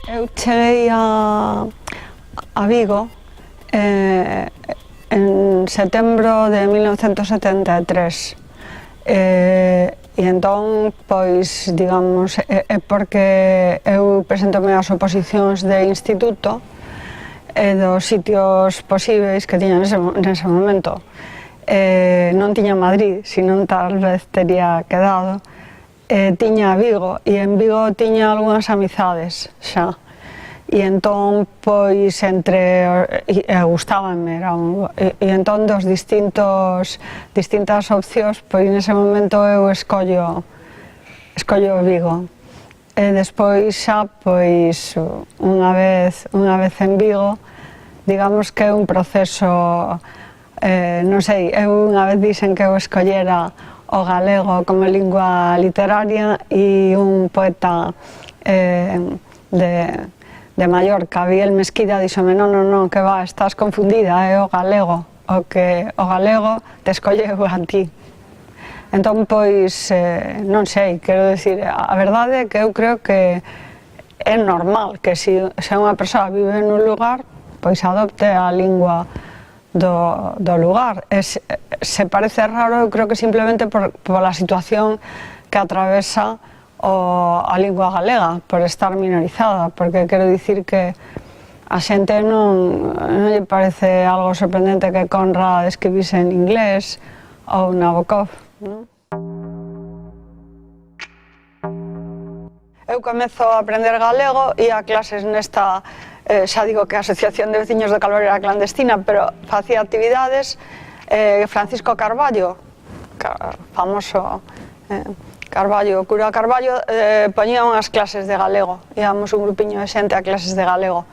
Eu cheguei a Vigo en setembro de 1973 e entón, pois, digamos, é porque eu presentome ás oposicións de instituto e dos sitios posíveis que tiña nese momento. Non tiña Madrid, senón tal vez tería quedado. Tiña Vigo, e en Vigo tiña algunhas amizades xa, e entón, pois, gustábanme, e entón dos distintas opcións, pois nese momento eu escollo Vigo, e despois xa, pois, unha vez en Vigo, digamos que é un proceso, non sei, eu unha vez dixen que eu escollera o galego como lingua literaria e un poeta de Mallorca, Miguel Mesquida, díxome, non, que va, estás confundida, é o galego, o galego te escolleu a ti. Entón, pois, non sei, quero dicir, a verdade é que eu creo que é normal que se unha persoa vive nun lugar, pois adopte a lingua do lugar. Se parece raro, eu creo que simplemente pola situación que atravesa a lingua galega, por estar minorizada, porque quero dicir que a xente non lle parece algo sorprendente que Conrad escribise en inglés ou Nabokov, non? Eu comezo a aprender galego e a clases nesta, xa digo que a Asociación de Veciños do Calvario era clandestina, pero facía actividades. Francisco Carballo, famoso Carballo, o cura Carballo, poñía unhas clases de galego, íamos un grupiño de xente a clases de galego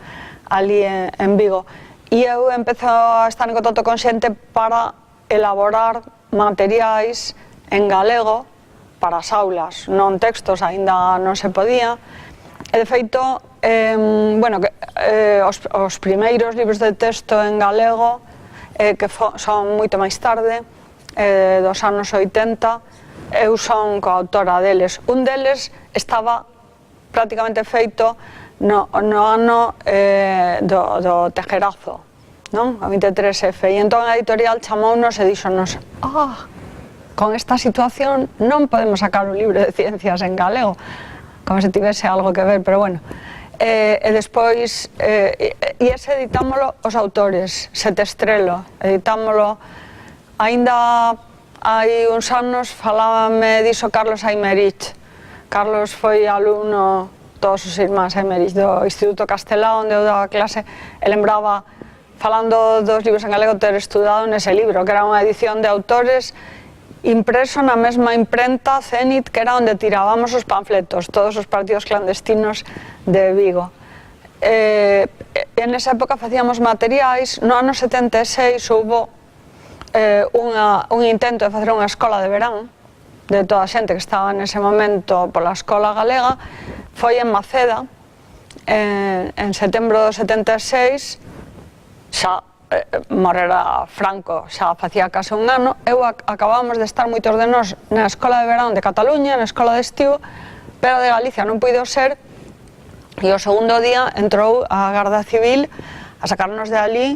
ali en Vigo, e eu empezo a estar en contacto con xente para elaborar materiais en galego para as aulas, non textos, aínda non se podía, e de feito, os primeiros libros de texto en galego, que son moito máis tarde, dos anos 80, eu son coautora deles. Un deles estaba prácticamente feito no ano do Tejerazo, non? O 23F, e entón a editorial chamounos e díxonos: con esta situación non podemos sacar un libro de ciencias en galego, como se tivese algo que ver, pero bueno. E despois, ese editámolo os autores, Sete Estrelo, editámolo, aínda hai uns anos falábame diso Carlos Aymerich. Carlos foi alumno, todos os irmáns Aymerich, do Instituto Castelao, onde eu daba clase, e lembraba, falando dos libros en galego, ter estudado nese libro, que era unha edición de autores impreso na mesma imprenta Zenit, que era onde tirábamos os panfletos, todos os partidos clandestinos de Vigo. En esa época facíamos materiais. No ano 76 houbo un intento de facer unha escola de verán de toda a xente que estaba nese momento pola escola galega. Foi en Maceda, en setembro do 76, xa morrera Franco, xa facía case un ano. Acabábamos de estar moitos de nós na escola de verán de Cataluña, na escola de estío, pero de Galicia non puido ser, e o segundo día entrou a Garda Civil a sacarnos de ali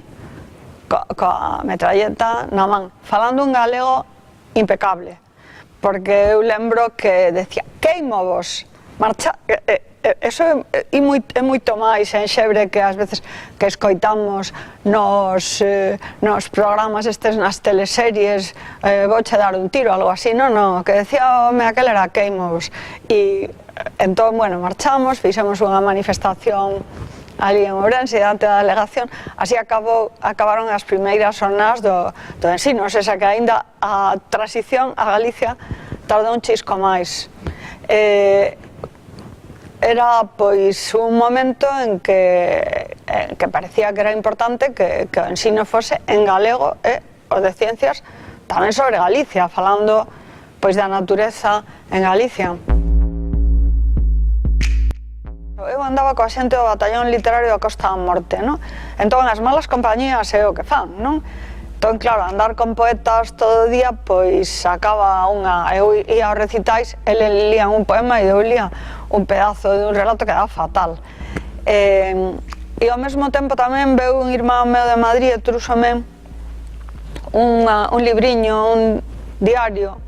coa metralleta na man, falando un galego impecable, porque eu lembro que decía: queimovos, marcha. Eso é moito máis en Xebre que ás veces que escoitamos nos programas estes, nas teleseries, vouche dar un tiro, algo así. Non, que decía o home aquel era queimos. E entón, bueno, marchamos, fixemos unha manifestación ali en Ourense, diante da delegación. Así acabaron as primeiras jornadas do ensino, o sea que aínda a transición a Galicia tardou un chisco máis. era pois un momento en que parecía que era importante que o ensino fose en galego e o de ciencias tamén sobre Galicia, falando pois da natureza en Galicia. Eu andaba coa xente do batallón literario da Costa da Morte, non? Entón as malas compañías é o que fan, non? Entón, claro, andar con poetas todo o día, pois acaba unha... Eu ia aos recitais, eles lían un poema e eu lía un pedazo de un relato que era fatal. E ao mesmo tempo tamén veu un irmán meu de Madrid e trúxome un libriño, un diario.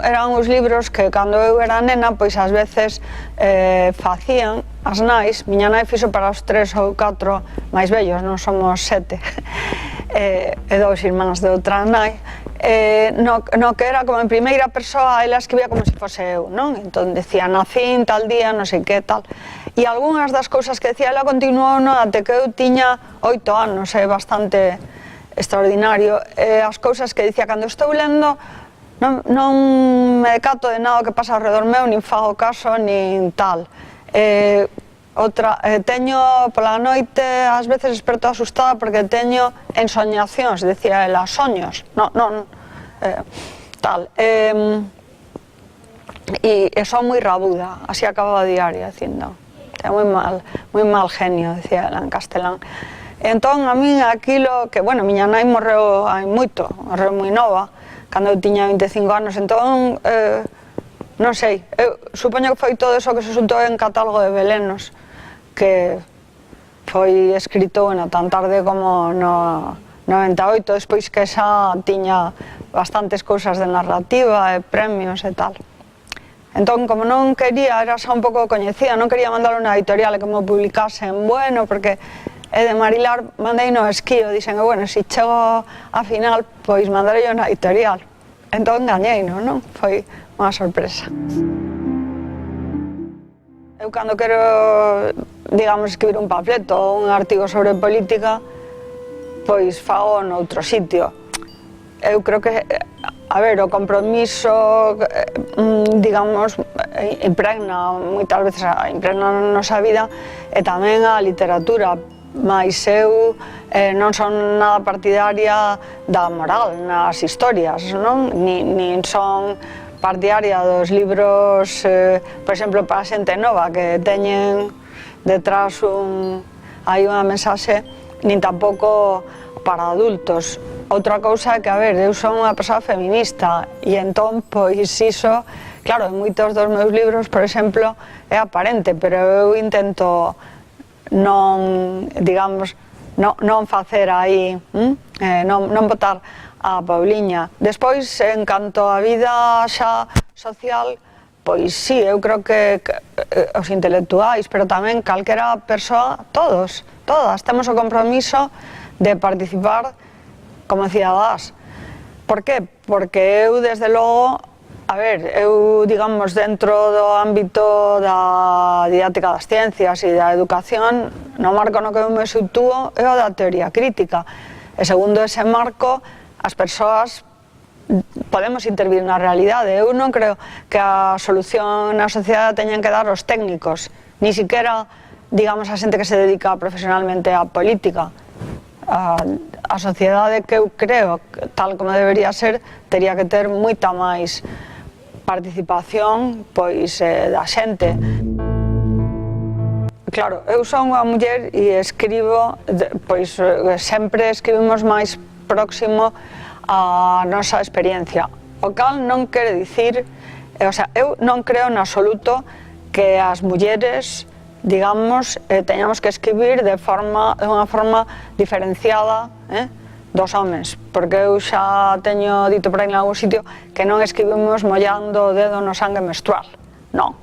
Eran uns libros que cando eu era nena, pois ás veces facían as nais. Miña nai fixo para os 3 ou 4 máis vellos, non somos 7. E 2 irmáns de outra nai, no que era como en primeira persoa, ela escribía como se fose eu, non? Entón decía, nacín tal día, non sei que tal, e algunhas das cousas que decía ela continuou, non? Até que eu tiña 8 anos, é bastante extraordinario, as cousas que dicía, cando estou lendo, non me decato de nada que pasa ao redor meu, nin fago caso, nin tal. Teño pola noite, ás veces desperto asustada porque teño ensoñacións, decía ela, soños, tal. E son moi rabuda, así acababa a diario, dicindo, ten moi mal genio, decía ela en castelán. Entón, a min aquilo que, bueno, miña nai morreu hai moito, morreu moi nova, cando eu tiña 25 anos, entón, non sei, eu supoño que foi todo eso que se xuntou en Catálogo de Velenos, que foi escrito, bueno, tan tarde como no 98, despois que xa tiña bastantes cousas de narrativa e premios e tal. Entón, como non quería, era xa un pouco coñecida, non quería mandar unha editorial e que me publicasen, bueno, porque é de Marilar, mandei no esquío, dixen, bueno, se chego a final, pois mandarei unha editorial. Entón, gañei, non? Foi unha sorpresa. Eu cando quero, digamos, escribir un panfleto ou un artigo sobre política, pois fago noutro sitio. Eu creo que, a ver, o compromiso, digamos, impregna moitas veces, impregna a nosa vida e tamén a literatura, mais eu non son nada partidaria da moral nas historias, non? Nin son partidaria dos libros, por exemplo, para a xente nova, que teñen detrás hai unha mensaxe, nin tampouco para adultos. Outra cousa é que, a ver, eu son unha persoa feminista e entón, pois iso, claro, en moitos dos meus libros, por exemplo, é aparente, pero eu intento non, digamos, non facer aí, non botar a Pauliña. Despois, en canto á vida xa social, pois sí, eu creo que os intelectuais, pero tamén calquera persoa, todas, temos o compromiso de participar como cidadás. Por que? Porque eu, desde logo, a ver, eu, digamos, dentro do ámbito da didáctica das ciencias e da educación, no marco no que eu me sitúo é o da teoría crítica. E segundo ese marco, as persoas podemos intervir na realidade. Eu non creo que a solución na sociedade teñan que dar os técnicos, ni siquiera, digamos, a xente que se dedica profesionalmente á política. A sociedade que eu creo, tal como debería ser, tería que ter moita máis participación, pois, da xente. Claro, eu son unha muller e escribo, pois, sempre escribimos máis próximo a nosa experiencia, o cal non quere dicir, o sea, eu non creo en absoluto que as mulleres, digamos, teñamos que escribir de unha forma diferenciada dos homens, porque eu xa teño dito por aí en algún sitio que non escribimos mollando o dedo no sangue menstrual, non.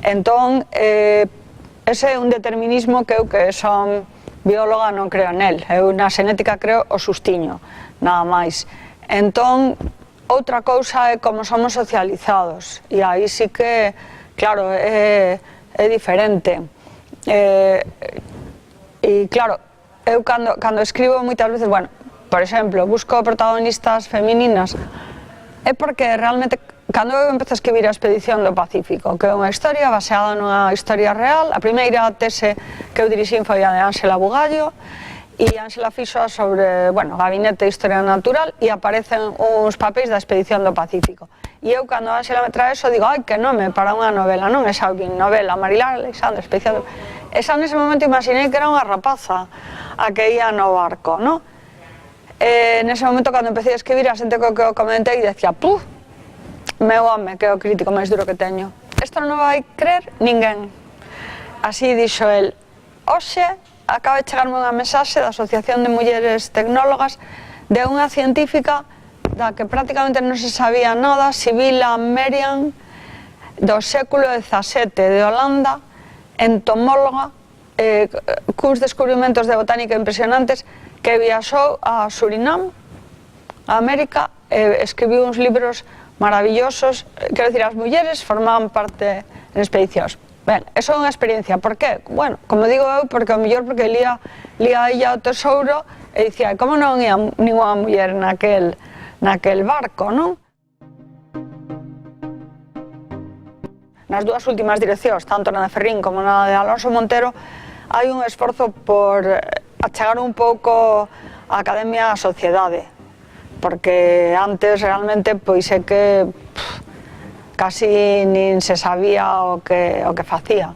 Entón, ese é un determinismo que eu, que son bióloga, non creo nel. Eu na xenética creo o sustiño, nada máis. Entón, outra cousa é como somos socializados, e aí sí que, claro, é diferente. E claro, eu cando escribo moitas veces, bueno, por exemplo, busco protagonistas femininas, é porque realmente cando eu empecé a escribir a Expedición do Pacífico, que é unha historia baseada nunha historia real, a primeira tese que eu dirixín foi a de Ángela Bugallo, e Ángela fixo sobre, bueno, Gabinete de Historia Natural, e aparecen uns papéis da Expedición do Pacífico. E eu, cando Ángela me trae eso, digo, ai, que nome para unha novela, non é xa bien novela, Marilar Alexandre, Expedición do Pacífico. E xa nese momento imaginei que era unha rapaza a que ia no barco, non? Nese momento, cando empecé a escribir, a xente que o comentei decía, puf, meu home, que é o crítico máis duro que teño. Isto non vai crer ninguén. Así dixo el. Hoxe acaba de chegarme unha mensaxe da Asociación de Mulleres Tecnólogas de unha científica da que prácticamente non se sabía nada, Sibila Merian, do século XVII de Holanda, entomóloga, cus descubrimentos de botánica impresionantes, que viaxou a Surinam, a América, escribiu uns libros maravillosos. Quero dicir, as mulleres formaban parte en expedicións. Ben, eso é unha experiencia. Por qué? Bueno, como digo eu, porque o mellor porque lía ella o tesouro e dicía, como non ia ninguna muller naquel barco, non? Nas dúas últimas direccións, tanto na de Ferrín como na de Alonso Montero, hai un esforzo por achegar un pouco a academia á sociedade, porque antes realmente pois é que casi nin se sabía o que facía.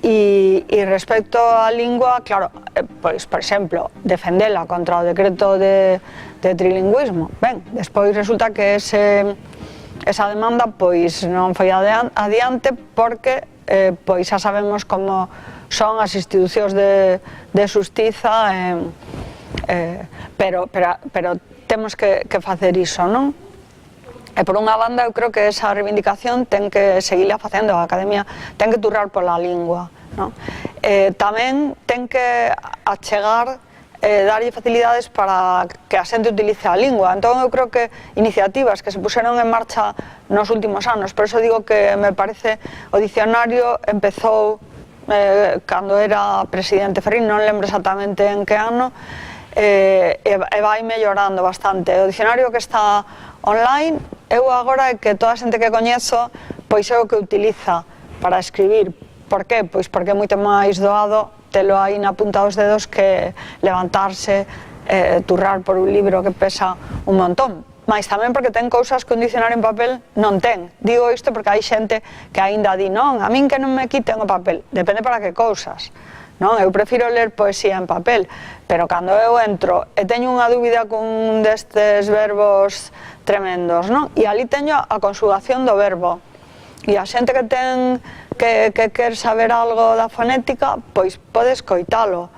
E respecto á lingua, claro, pois, por exemplo, defendela contra o decreto de trilingüismo. Ben, despois resulta que esa demanda pois non foi adiante porque pois xa sabemos como son as institucións de xustiza, pero temos que facer iso, non? E por unha banda eu creo que esa reivindicación ten que seguirla facendo, a Academia ten que turrar pola lingua, non? Tamén ten que achegar, darlle facilidades para que a xente utilice a lingua. Entón eu creo que iniciativas que se puseron en marcha nos últimos anos, por eso digo que me parece o dicionario empezou cando era presidente Ferrín, non lembro exactamente en que ano, e vai mellorando bastante. O dicionario que está online, eu agora que toda a xente que coñezo, pois é o que utiliza para escribir. Por qué? Pois porque é moito máis doado telo aí na punta dos dedos que levantarse, turrar por un libro que pesa un montón. Mais tamén porque ten cousas que un dicionario en papel non ten. Digo isto porque hai xente que aínda di, non, a min que non me quiten o papel. Depende para que cousas. Non, eu prefiro ler poesía en papel, pero cando eu entro e teño unha dúbida cun destes verbos tremendos, non? E ali teño a conjugación do verbo. E a xente que ten que quer saber algo da fonética, pois pode escoitalo.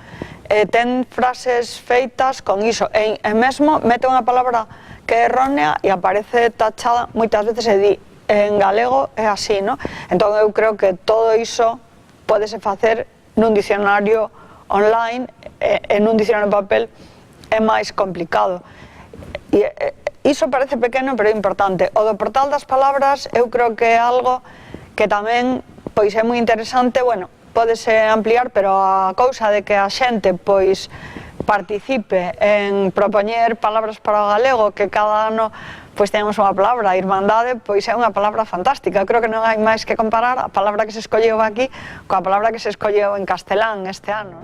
Ten frases feitas con iso, e mesmo mete unha palabra que é errónea e aparece tachada moitas veces e di, en galego é así, non? Entón eu creo que todo iso pódese facer nun dicionario online, e nun dicionario en papel é máis complicado. E iso parece pequeno, pero é importante. O do portal das palabras eu creo que é algo que tamén pois é moi interesante, bueno, pódese ampliar, pero a cousa de que a xente pois participe en propoñer palabras para o galego, que cada ano pois temos unha palabra, a irmandade, pois é unha palabra fantástica. Creo que non hai máis que comparar a palabra que se escolleu aquí coa palabra que se escolleu en castelán este ano.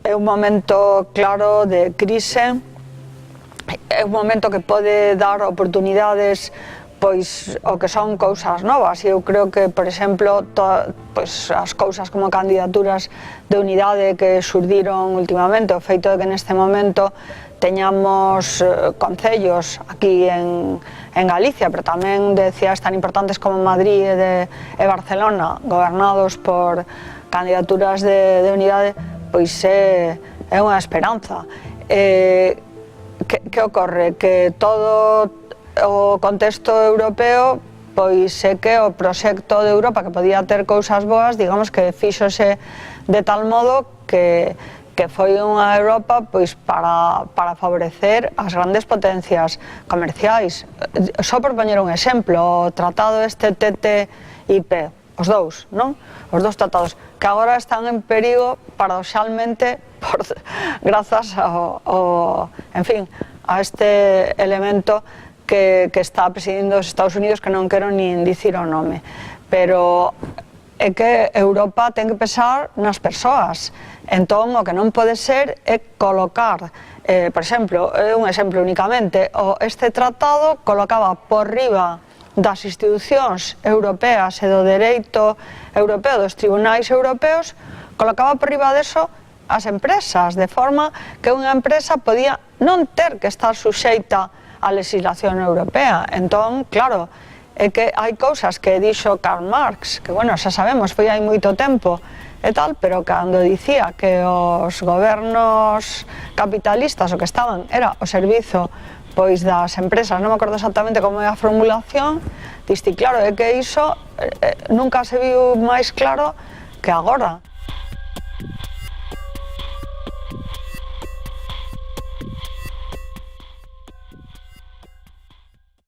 É un momento claro de crise, é un momento que pode dar oportunidades pois o que son cousas novas, e eu creo que, por exemplo, pois, as cousas como candidaturas de unidade que surdiron últimamente, o feito de que neste momento teñamos concellos aquí en Galicia, pero tamén de cidades tan importantes como Madrid e Barcelona, gobernados por candidaturas de unidade, pois é unha esperanza. Que ocorre? Que todo o contexto europeo pois é que o proxecto de Europa, que podía ter cousas boas, digamos que fíxose de tal modo que foi unha Europa pois para favorecer as grandes potencias comerciais. Só por poñer un exemplo, o tratado este TTIP, os dous, non? Os dous tratados, que agora están en perigo paradoxalmente grazas en fin, a este elemento que está presidindo os Estados Unidos, que non quero nin dicir o nome, pero é que Europa ten que pensar nas persoas. Entón, o que non pode ser é colocar, por exemplo, un exemplo únicamente, este tratado colocaba por riba das institucións europeas e do dereito europeo, dos tribunais europeos, colocaba por riba deso as empresas, de forma que unha empresa podía non ter que estar suxeita á legislación europea. Entón, claro, é que hai cousas que dixo Karl Marx, que, bueno, xa sabemos, foi hai moito tempo e tal, pero cando dicía que os gobernos capitalistas o que estaban era o servizo pois das empresas, non me acordo exactamente como é a formulación, diste, claro, é que iso nunca se viu máis claro que agora.